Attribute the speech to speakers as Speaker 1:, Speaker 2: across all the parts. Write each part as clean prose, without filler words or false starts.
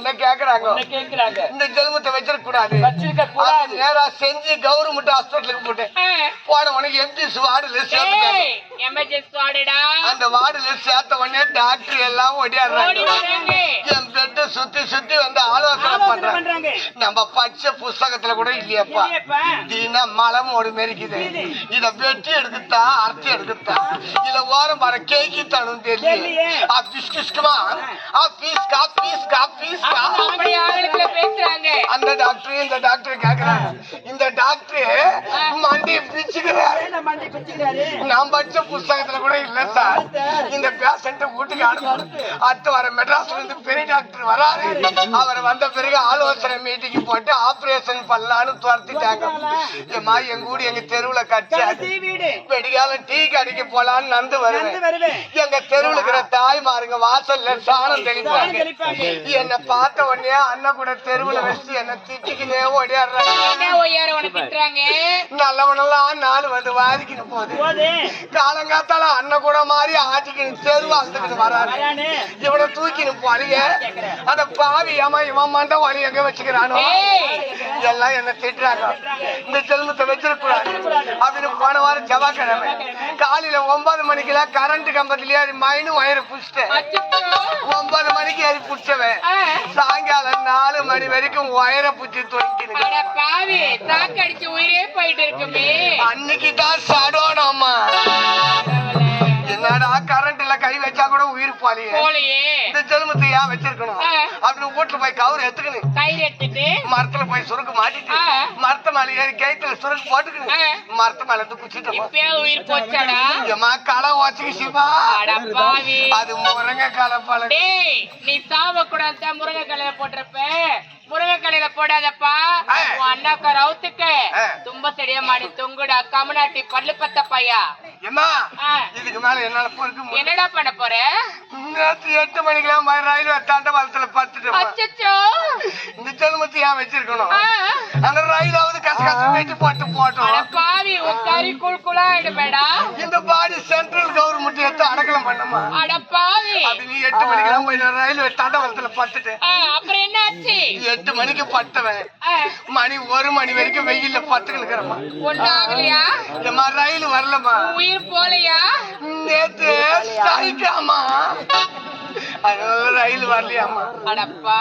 Speaker 1: என்ன கேக்குறாங்க இந்த ஜென்மத்தை வச்சிருக்க கூடாது நேரா செஞ்சு கவர்மெண்ட் ஹாஸ்பிட்டலுக்கு போட்டேன் போன உனக்கு எம்ஜிஎஸ் வார்டுல அந்த வார்டுல சேர்த்த உடனே டாக்டர் எல்லாம் ஓடியாடுறாங்க என் பெட்ட சுத்தி சுத்தி வந்து ஆலோசனை பண்றாங்க நம்ம பச்சை புஸ்தகத்துல கூட இல்லையப்பா தீனா மலம் ஓடு மெரிக்குது இத வெட்டி எடுத்துட்டா அரைச்சி எடுத்துட்டா இத ஓரம் பாரு கேக்கி தரும் தெரியும் அந்த டாக்டர் இந்த டாக்டர் கேக்குறாங்க இந்த டாக்டர் மண்டி பிச்சுக்கிறாரு நான் படிச்ச புஸ்தகத்துல கூட இல்ல சார் இந்த பேஷண்ட் வீட்டுக்கு அனுப்பணும் அடுத்து வர மெட்ராஸ்ல இருந்து பெரிய டாக்டர் வராரு அவர் வந்த பிறகு ஆலோசனை மீட்டிங் போட்டு ஆபரேஷன் பண்ணலான்னு துரத்திட்டாங்க ஏமா எங்க ஊடி எங்க தெருவுல கட்சி வெடிகாலம் டீ கடைக்கு போலான்னு நந்து வருவேன் எங்க தெருவுல இருக்கிற தாய்மாருங்க வாசல்ல சாணம் தெளிப்பாங்க என்ன பார்த்த உடனே அண்ணன் கூட தெருவுல வச்சு என்ன திட்டிக்கினே ஓடியாடுறாங்க நல்லவனெல்லாம் நாலு வந்து வாதிக்கிட்டு போகுது காலங்காத்தால அண்ணன் கூட மாதிரி ஆட்டிக்கின்னு தெருவா வந்துக்கிட்டு வராரு இவனை தூக்கின்னு போலிய அந்த பாவி ஏமா இவன் மண்ட வலி எங்க வச்சுக்கிறானோ எல்லாம் என்ன திட்டுறாங்க இந்த ஜென்மத்தை வச்சிருக்கூடாது அப்படின்னு போன வாரம் செவ்வாய்க்கிழமை காலையில 9 மணிக்கெல்லாம் கரண்ட் கம்பத்துல ஏறி மைனும் வயிறு புடிச்சிட்டேன் 9 மணிக்கு ஏறி புடிச்சவன் சாயங்காலம் 4 மணி வரைக்கும் வயிறை புடிச்சு தொங்கின்னு அன்னைக்குதான் சடோனம்மா என்னடா கரண்ட்ல கை வச்சா கூட உயிர் போலியே இந்த ஜென்மத்தை ஏன் வச்சிருக்கணும் அப்படின்னு வீட்டுல போய் கவுரு எடுத்துக்கணும் மரத்துல போய் சுருக்கு மாட்டிட்டு மரத்த மேல ஏறி கைத்துல சுருக்கு போட்டுக்கணும் மரத்த மேல இருந்து குச்சிட்டோம் களை வச்சுக்கு சிவா அது முருங்கை களை பழ
Speaker 2: நீ சாவ கூடாது முருங்கை கலையில போட்டிருப்ப முருங்கைக்கலையில போடாதப்பா அண்ணாக்கா ரவுத்துக்கு தும்ப தெரிய மாடி தொங்குடா கமநாட்டி பல்லு பத்த பையா
Speaker 1: இதுக்கு மேல என்னால பொறுக்க
Speaker 2: என்னடா பண்ண போற
Speaker 1: 8 மணிக்கெல்லாம் ரயில்வே தண்டவாளத்துல படுத்துட்டு இந்த ஜென்மத்தை ஏன் வச்சிருக்கணும் அந்த ரயிலாவது கசகச வெட்டி போட்டு போட்டோம்
Speaker 2: பாவி உன் கறி குழுக்குளா ஆயிடுமேடா
Speaker 1: இந்த பாடி சென்ட்ரல் கவர்மெண்ட் எடுத்து அடக்கலம் பண்ணுமா
Speaker 2: அட பாவி
Speaker 1: அப்படி நீ 8 மணிக்கெல்லாம் போய் ரயில்வே தண்டவாளத்துல படுத்துட்டு
Speaker 2: அப்புறம் என்ன ஆச்சு
Speaker 1: 8 மணிக்கு பட்டவன் மணி 1 மணி வரைக்கும் வெயில்ல பத்துக்கிட்டு இருக்கிறமா
Speaker 2: ஒன்னாகலையா
Speaker 1: இந்த ரயில் வரலமா
Speaker 2: உயிர் போலையா
Speaker 1: நேத்து ஸ்ட்ரைக்காமா ரயில் வரலையாமா
Speaker 2: அடப்பா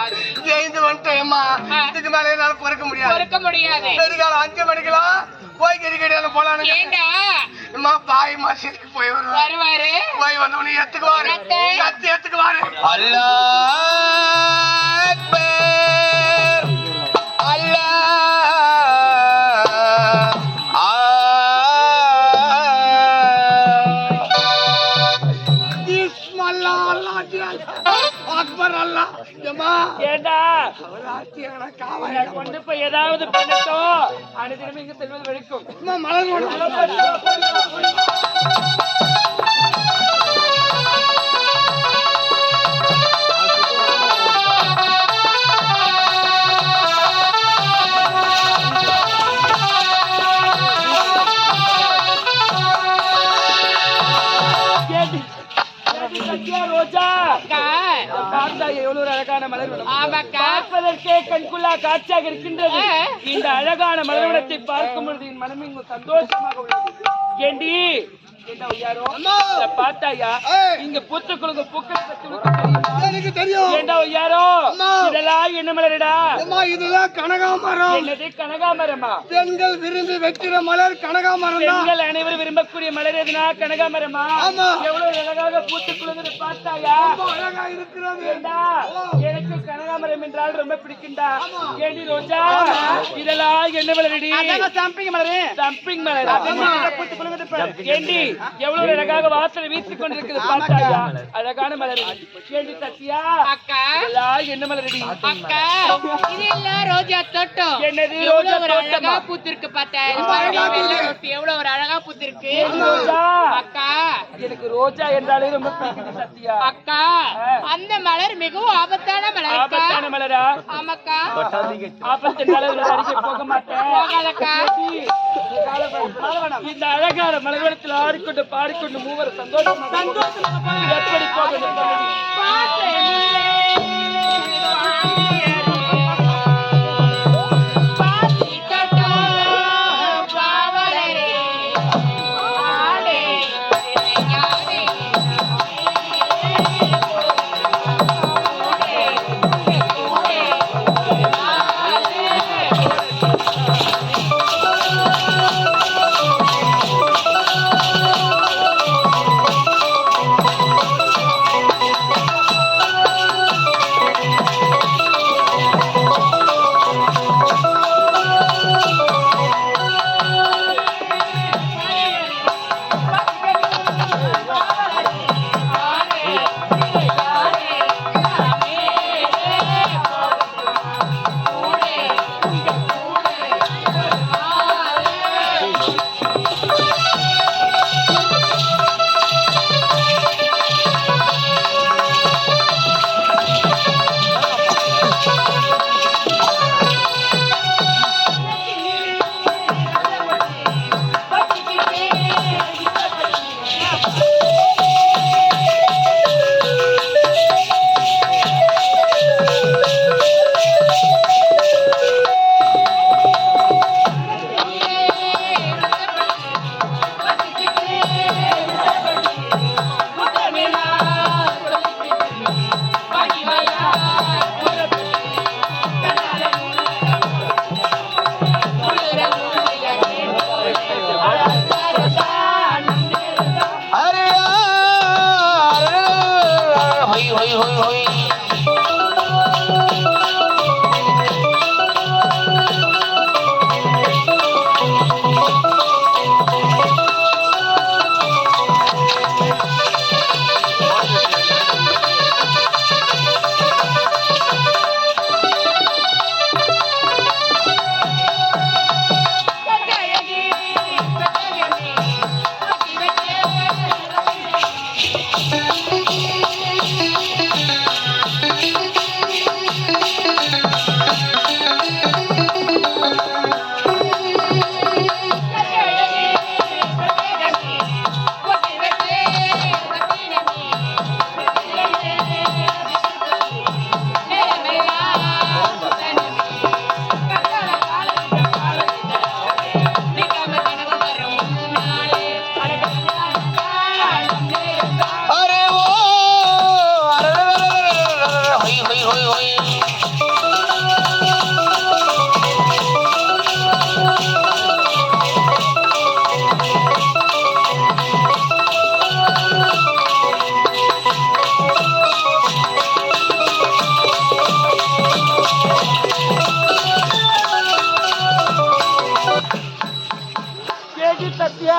Speaker 1: ஜெயிந்து வந்துட்டேம்மா இதுக்கு மேல என்னால பொறுக்க முடியாது வெடிகாலம் 5 மணிக்கெல்லாம் போய் கிரிக்கெட் போலான்னு
Speaker 2: ஏண்டா
Speaker 1: அம்மா பாய் மசீதுக்கு போய்
Speaker 2: வருவாரு
Speaker 1: போய் வந்தவனே எத்துக்குவாரு கத்தி எத்துக்குவாரு அல்லாஹ் அக்பர் அல்லாஹ் அக்பர் அல்லா
Speaker 2: ஏண்டா கொண்டு போய் ஏதாவது பண்ணட்டும் அனுதினம் இங்க செல்வது வரைக்கும் மலர் ரோஜா எவ்வளவு அழகான மலர் பார்ப்பதற்கே கண்குள்ளா காட்சியாக இருக்கின்றது இந்த அழகான மலர்வனத்தை பார்க்கும் பொழுது என் மனம் இங்கு சந்தோஷமாக உள்ளது ஏண்டி பாத்தாயா இங்க பூத்து குழுங்க பூக்கள்
Speaker 1: தெரியும்
Speaker 2: இதெல்லாம் என்ன மலரடா
Speaker 1: இதெல்லாம் கனகாமரம்
Speaker 2: என்னது கனகாமரமா
Speaker 1: பெண்கள் விரும்பி வைக்கிற மலர் கனகாமரம்
Speaker 2: பெண்கள் அனைவரும் விரும்பக்கூடிய மலர் எதுனா கனகாமரமா எவ்வளவு அழகாக பூத்து குழுங்குது பார்த்தாயா
Speaker 1: அழகா இருக்கிறது
Speaker 2: எனக்கு கனகாமரம் என்றால் ரொம்ப பிடிக்கும்டா ஏண்டி ரோஜா இதெல்லாம் என்ன மலரடி
Speaker 1: சம்பிங் மலர்
Speaker 2: சம்பிங் மலர் ஏண்டி எவ்வளவு அழகாக வாசனை வீசிக் கொண்டிருக்குது பார்த்தாயா அழகான மலர் ஏண்டி சத்யா
Speaker 3: அக்கா
Speaker 2: என்ன மலரடி
Speaker 3: அக்கா இது எல்லாம் ரோஜா தோட்டம்
Speaker 2: என்னது ரோஜா தோட்டம்
Speaker 3: அழகா பூத்திருக்கு பார்த்தாயா எவ்வளவு ஒரு அழகா பூத்திருக்கு
Speaker 2: ரோஜா
Speaker 3: அக்கா
Speaker 2: எனக்கு ரோஜா என்றாலே ரொம்ப பிடிக்குது சத்யா
Speaker 3: அக்கா அந்த மலர் மிகவும் ஆபத்தான மலர்
Speaker 2: ஆபத்தான மலரா
Speaker 3: ஆமாக்கா
Speaker 2: ஆபத்து என்றாலே அடிக்க போக மாட்டேன்
Speaker 3: போகாதக்கா
Speaker 2: இந்த அழகான மலர்வனத்தில் ஆடிக்கொண்டு பாடிக்கொண்டு மூவர் சந்தோஷமாக எப்படி போக சத்தியா